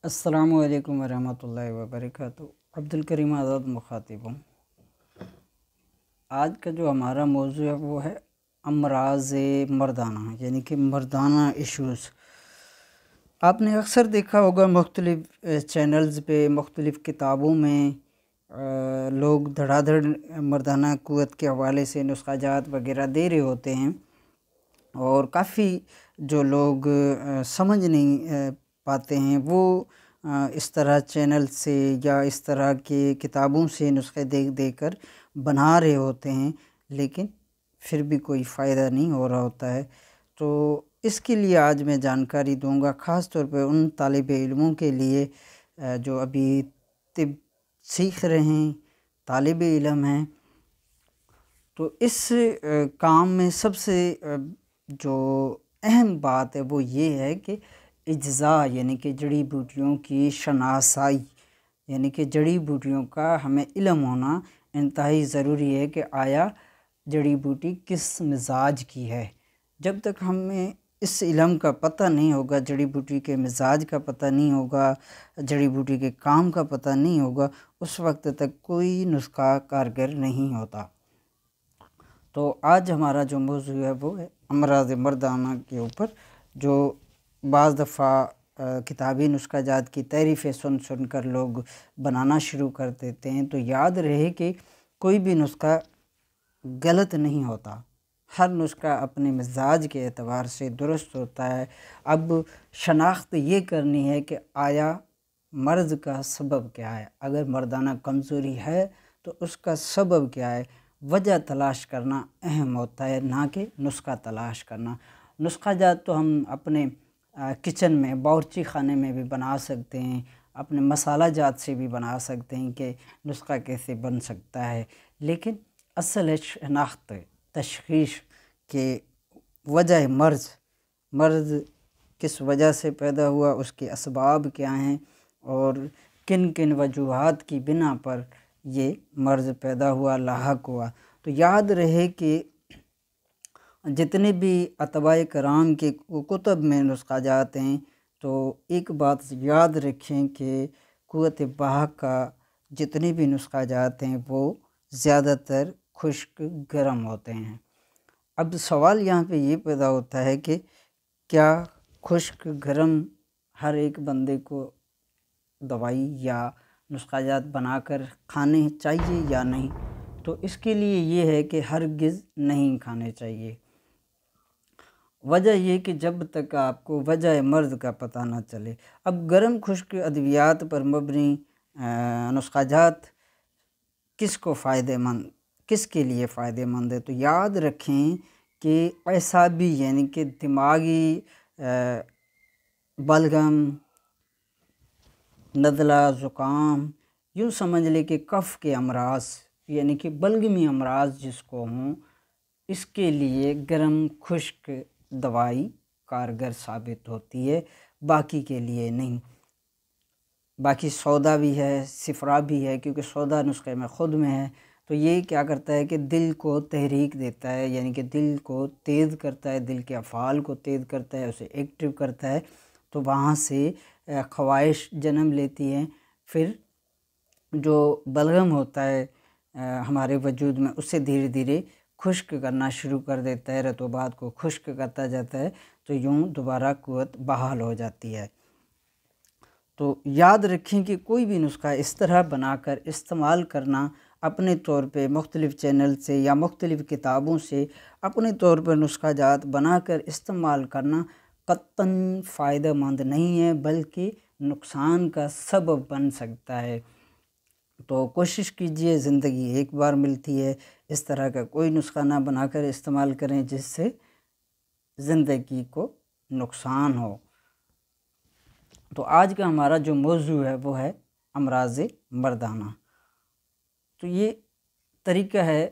السلام علیکم ورحمۃ اللہ وبرکاتہ۔ عبدالکریم آزاد مخاطب ہوں۔ آج کا جو ہمارا موضوع ہے وہ ہے امراض مردانہ، یعنی کہ مردانہ ایشوز۔ آپ نے اکثر دیکھا ہوگا مختلف چینلز پہ، مختلف کتابوں میں لوگ دھڑا دھڑ مردانہ قوت کے حوالے سے نسخہ جات وغیرہ دے رہے ہوتے ہیں، اور کافی جو لوگ سمجھ نہیں پاتے ہیں وہ اس طرح چینل سے یا اس طرح کے کتابوں سے نسخے دیکھ دیکھ کر بنا رہے ہوتے ہیں، لیکن پھر بھی کوئی فائدہ نہیں ہو رہا ہوتا ہے۔ تو اس کے لیے آج میں جانکاری دوں گا، خاص طور پہ ان طالب علموں کے لیے جو ابھی طب سیکھ رہے ہیں، طالب علم ہیں۔ تو اس کام میں سب سے جو اہم بات ہے وہ یہ ہے کہ اجزاء، یعنی کہ جڑی بوٹیوں کی شناسائی، یعنی کہ جڑی بوٹیوں کا ہمیں علم ہونا انتہائی ضروری ہے کہ آیا جڑی بوٹی کس مزاج کی ہے۔ جب تک ہمیں اس علم کا پتہ نہیں ہوگا، جڑی بوٹی کے مزاج کا پتہ نہیں ہوگا، جڑی بوٹی کے کام کا پتہ نہیں ہوگا، اس وقت تک کوئی نسخہ کارگر نہیں ہوتا۔ تو آج ہمارا جو موضوع ہے وہ ہے امراض مردانہ کے اوپر، جو بعض دفعہ کتابی نسخہ جات کی تعریفیں سن سن کر لوگ بنانا شروع کر دیتے ہیں۔ تو یاد رہے کہ کوئی بھی نسخہ غلط نہیں ہوتا، ہر نسخہ اپنے مزاج کے اعتبار سے درست ہوتا ہے۔ اب شناخت یہ کرنی ہے کہ آیا مرض کا سبب کیا ہے، اگر مردانہ کمزوری ہے تو اس کا سبب کیا ہے، وجہ تلاش کرنا اہم ہوتا ہے، نہ کہ نسخہ تلاش کرنا۔ نسخہ جات تو ہم اپنے کچن میں، باورچی خانے میں بھی بنا سکتے ہیں، اپنے مسالہ جات سے بھی بنا سکتے ہیں کہ نسخہ کیسے بن سکتا ہے، لیکن اصل ہے شناخت، تشخیص کہ وجہ مرض کس وجہ سے پیدا ہوا، اس کے اسباب کیا ہیں، اور کن کن وجوہات کی بنا پر یہ مرض پیدا ہوا، لاحق ہوا۔ تو یاد رہے کہ جتنے بھی اتباع کرام کے کتب میں نسخہ جات ہیں، تو ایک بات یاد رکھیں کہ قوت بہا کا جتنے بھی نسخہ جات ہیں وہ زیادہ تر خشک گرم ہوتے ہیں۔ اب سوال یہاں پہ یہ پیدا ہوتا ہے کہ کیا خشک گرم ہر ایک بندے کو دوائی یا نسخہ جات بنا کر کھانے چاہیے یا نہیں؟ تو اس کے لیے یہ ہے کہ ہرگز نہیں کھانے چاہیے۔ وجہ یہ کہ جب تک آپ کو وجہ مرض کا پتہ نہ چلے۔ اب گرم خشک ادویات پر مبنی نسخہ جات کس کو فائدہ مند، کس کے لیے فائدہ مند ہے؟ تو یاد رکھیں کہ اعصابی، یعنی کہ دماغی بلغم، نزلہ، زکام، یوں سمجھ لے کہ کف کے امراض، یعنی کہ بلغمی امراض جس کو ہوں، اس کے لیے گرم خشک دوائی کارگر ثابت ہوتی ہے، باقی کے لیے نہیں۔ باقی سودا بھی ہے، صفرا بھی ہے، کیونکہ سودا نسخے میں خود میں ہے، تو یہ کیا کرتا ہے کہ دل کو تحریک دیتا ہے، یعنی کہ دل کو تیز کرتا ہے، دل کے افعال کو تیز کرتا ہے، اسے ایکٹیو کرتا ہے، تو وہاں سے خواہش جنم لیتی ہیں۔ پھر جو بلغم ہوتا ہے ہمارے وجود میں، اسے دھیرے دھیرے خشک کرنا شروع کر دیتا ہے، رطوبات کو خشک کرتا جاتا ہے، تو یوں دوبارہ قوت بحال ہو جاتی ہے۔ تو یاد رکھیں کہ کوئی بھی نسخہ اس طرح بنا کر استعمال کرنا، اپنے طور پہ مختلف چینل سے یا مختلف کتابوں سے اپنے طور پر نسخہ جات بنا کر استعمال کرنا قطعاً فائدہ مند نہیں ہے، بلکہ نقصان کا سبب بن سکتا ہے۔ تو کوشش کیجئے، زندگی ایک بار ملتی ہے، اس طرح کا کوئی نسخہ نہ بنا کر استعمال کریں جس سے زندگی کو نقصان ہو۔ تو آج کا ہمارا جو موضوع ہے وہ ہے امراض مردانہ۔ تو یہ طریقہ ہے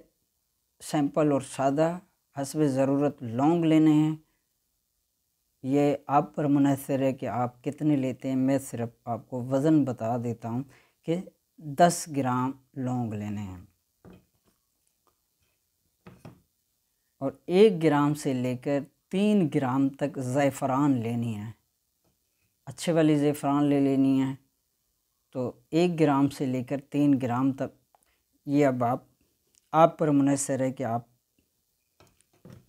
سیمپل اور سادہ، حسب ضرورت لونگ لینے ہیں۔ یہ آپ پر منحصر ہے کہ آپ کتنے لیتے ہیں، میں صرف آپ کو وزن بتا دیتا ہوں کہ 10 گرام لونگ لینے ہیں، اور 1 گرام سے لے کر 3 گرام تک زعفران لینی ہے۔ اچھے والی زعفران لے لینی ہے، تو 1 گرام سے لے کر 3 گرام تک، یہ اب آپ پر منحصر ہے کہ آپ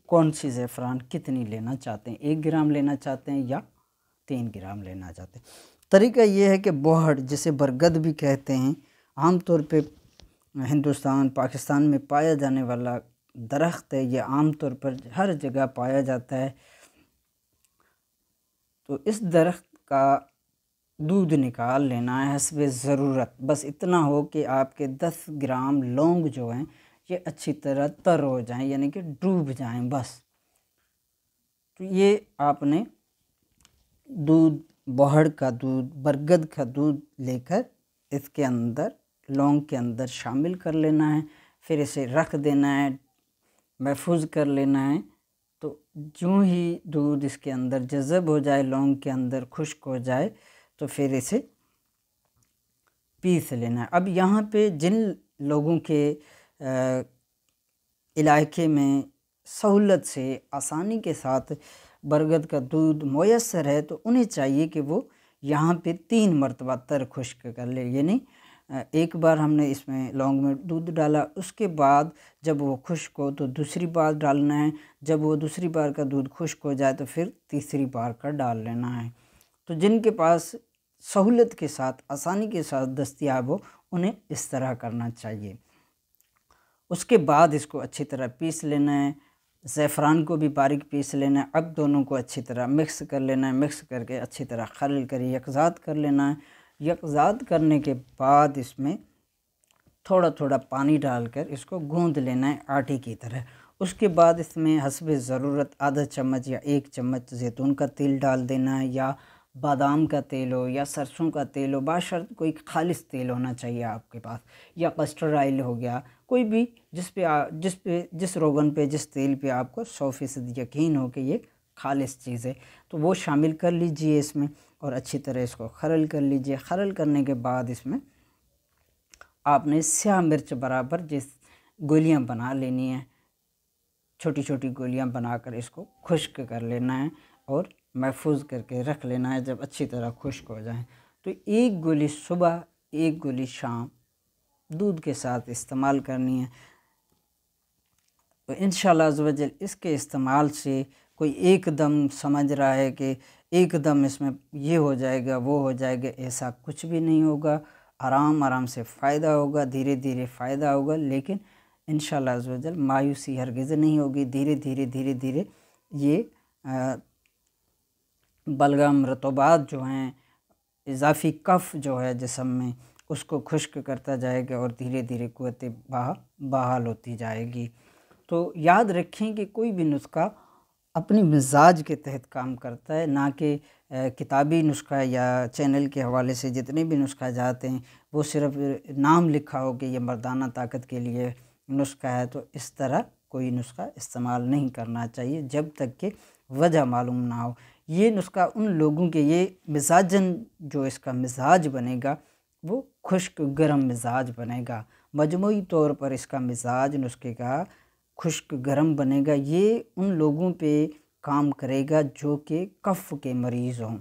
کون سی زعفران کتنی لینا چاہتے ہیں، 1 گرام لینا چاہتے ہیں یا 3 گرام لینا چاہتے ہیں۔ طریقہ یہ ہے کہ بوہڑ جسے برگد بھی کہتے ہیں، عام طور پہ ہندوستان پاکستان میں پایا جانے والا درخت ہے، یہ عام طور پر ہر جگہ پایا جاتا ہے۔ تو اس درخت کا دودھ نکال لینا ہے حسب ضرورت، بس اتنا ہو کہ آپ کے 10 گرام لونگ جو ہیں یہ اچھی طرح تر ہو جائیں، یعنی کہ ڈوب جائیں بس۔ تو یہ آپ نے دودھ، بوہڑ کا دودھ، برگد کا دودھ لے کر اس کے اندر، لونگ کے اندر شامل کر لینا ہے، پھر اسے رکھ دینا ہے، محفوظ کر لینا ہے۔ تو جو ہی دودھ اس کے اندر جذب ہو جائے، لونگ کے اندر خشک ہو جائے، تو پھر اسے پیس لینا ہے۔ اب یہاں پہ جن لوگوں کے علاقے میں سہولت سے، آسانی کے ساتھ برگد کا دودھ میسر ہے، تو انہیں چاہیے کہ وہ یہاں پہ 3 مرتبہ تر خشک کر لے، یعنی ایک بار ہم نے اس میں لونگ میں دودھ ڈالا، اس کے بعد جب وہ خشک ہو تو دوسری بار ڈالنا ہے، جب وہ دوسری بار کا دودھ خشک ہو جائے تو پھر تیسری بار کا ڈال لینا ہے۔ تو جن کے پاس سہولت کے ساتھ، آسانی کے ساتھ دستیاب ہو، انہیں اس طرح کرنا چاہیے۔ اس کے بعد اس کو اچھی طرح پیس لینا ہے، زعفران کو بھی باریک پیس لینا ہے۔ اب دونوں کو اچھی طرح مکس کر لینا ہے، مکس کر کے اچھی طرح خلل کر یکجات کر لینا ہے۔ یکجات کرنے کے بعد اس میں تھوڑا تھوڑا پانی ڈال کر اس کو گوندھ لینا ہے آٹے کی طرح۔ اس کے بعد اس میں حسب ضرورت آدھا چمچ یا 1 چمچ زیتون کا تیل ڈال دینا ہے، یا بادام کا تیل ہو یا سرسوں کا تیل ہو، باشرط کوئی خالص تیل ہونا چاہیے آپ کے پاس، یا کسٹرڈ آئل ہو گیا، کوئی بھی جس روغن پہ، جس تیل پہ آپ کو 100% یقین ہو کہ یہ خالص چیز ہے، تو وہ شامل کر لیجئے اس میں، اور اچھی طرح اس کو خلل کر لیجئے۔ خلل کرنے کے بعد اس میں آپ نے سیاہ مرچ برابر گولیاں بنا لینی ہیں، چھوٹی چھوٹی گولیاں بنا کر اس کو خشک کر لینا ہے اور محفوظ کر کے رکھ لینا ہے جب اچھی طرح خشک ہو جائیں۔ تو 1 گولی صبح، 1 گولی شام دودھ کے ساتھ استعمال کرنی ہے۔ تو انشاءاللہ عزوجل اس کے استعمال سے کوئی ایک دم سمجھ رہا ہے کہ ایک دم اس میں یہ ہو جائے گا، وہ ہو جائے گا، ایسا کچھ بھی نہیں ہوگا۔ آرام آرام سے فائدہ ہوگا، دھیرے دھیرے فائدہ ہوگا، لیکن انشاءاللہ عزوجل مایوسی ہرگز نہیں ہوگی۔ دھیرے دھیرے یہ بلغم، رطوبات جو ہیں، اضافی کف جو ہے جسم میں، اس کو خشک کرتا جائے گا اور دھیرے دھیرے قوت بحال ہوتی جائے گی۔ تو یاد رکھیں کہ کوئی بھی نسخہ اپنی مزاج کے تحت کام کرتا ہے، نہ کہ کتابی نسخہ یا چینل کے حوالے سے جتنے بھی نسخہ جاتے ہیں وہ صرف نام لکھا ہو کہ یہ مردانہ طاقت کے لیے نسخہ ہے، تو اس طرح کوئی نسخہ استعمال نہیں کرنا چاہیے جب تک کہ وجہ معلوم نہ ہو۔ یہ نسخہ ان لوگوں کے، یہ مزاجن جو اس کا مزاج بنے گا وہ خشک گرم مزاج بنے گا، مجموعی طور پر اس کا مزاج نسخے کا خشک گرم بنے گا۔ یہ ان لوگوں پہ کام کرے گا جو کہ کف کے مریض ہوں،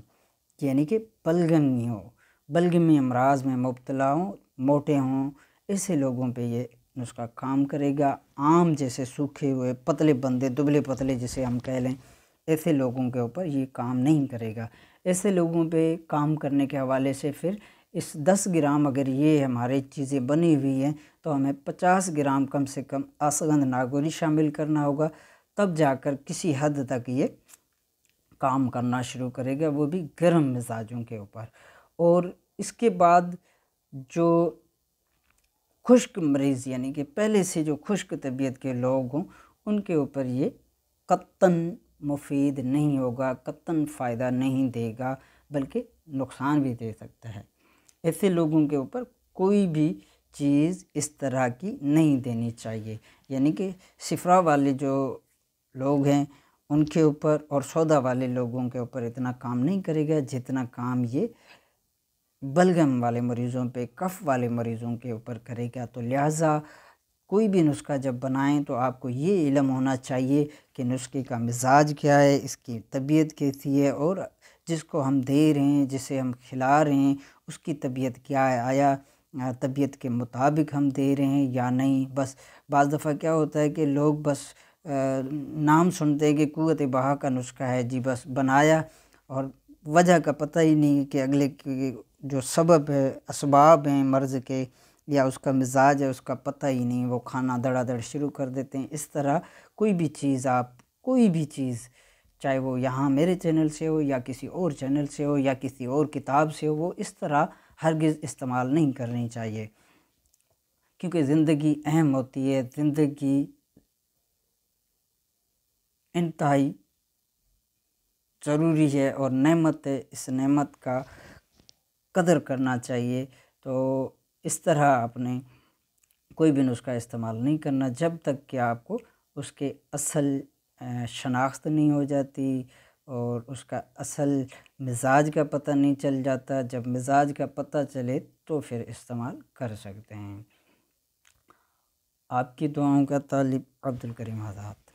یعنی کہ بلغمی ہو، بلغمی امراض میں مبتلا ہوں، موٹے ہوں، ایسے لوگوں پہ یہ نسخہ کام کرے گا۔ عام جیسے سوکھے ہوئے پتلے بندے، دبلے پتلے جسے ہم کہہ لیں، ایسے لوگوں کے اوپر یہ کام نہیں کرے گا۔ ایسے لوگوں پہ کام کرنے کے حوالے سے پھر اس 10 گرام اگر یہ ہماری چیزیں بنی ہوئی ہیں تو ہمیں 50 گرام کم سے کم اشغند ناگوری شامل کرنا ہوگا، تب جا کر کسی حد تک یہ کام کرنا شروع کرے گا، وہ بھی گرم مزاجوں کے اوپر۔ اور اس کے بعد جو خشک مریض، یعنی کہ پہلے سے جو خشک طبیعت کے لوگ ہوں، ان کے اوپر یہ قطعاً مفید نہیں ہوگا، قطعاً فائدہ نہیں دے گا، بلکہ نقصان بھی دے سکتا ہے۔ ایسے لوگوں کے اوپر کوئی بھی چیز اس طرح کی نہیں دینی چاہیے، یعنی کہ صفرا والے جو لوگ ہیں ان کے اوپر اور سودا والے لوگوں کے اوپر اتنا کام نہیں کرے گا جتنا کام یہ بلغم والے مریضوں پہ، کف والے مریضوں کے اوپر کرے گا۔ تو لہٰذا کوئی بھی نسخہ جب بنائیں تو آپ کو یہ علم ہونا چاہیے کہ نسخے کا مزاج کیا ہے، اس کی طبیعت کیسی ہے، اور جس کو ہم دے رہے ہیں، جسے ہم کھلا رہے ہیں، اس کی طبیعت کیا ہے، آیا طبیعت کے مطابق ہم دے رہے ہیں یا نہیں۔ بس بعض دفعہ کیا ہوتا ہے کہ لوگ بس نام سنتے ہیں کہ قوت بہا کا نسخہ ہے، جی بس بنایا، اور وجہ کا پتہ ہی نہیں کہ اگلے کے جو سبب ہے، اسباب ہیں مرض کے یا اس کا مزاج ہے، اس کا پتہ ہی نہیں، وہ کھانا دڑا دڑ شروع کر دیتے ہیں۔ اس طرح کوئی بھی چیز، کوئی بھی چیز، چاہے وہ یہاں میرے چینل سے ہو یا کسی اور چینل سے ہو یا کسی اور کتاب سے ہو، وہ اس طرح ہرگز استعمال نہیں کرنی چاہیے، کیونکہ زندگی اہم ہوتی ہے، زندگی انتہائی ضروری ہے اور نعمت ہے، اس نعمت کا قدر کرنا چاہیے۔ تو اس طرح اپنے کوئی بھی نسخہ استعمال نہیں کرنا جب تک کہ آپ کو اس کے اصل شناخت نہیں ہو جاتی اور اس کا اصل مزاج کا پتہ نہیں چل جاتا۔ جب مزاج کا پتہ چلے تو پھر استعمال کر سکتے ہیں۔ آپ کی دعاؤں کا طالب عبدالکریم آزاد۔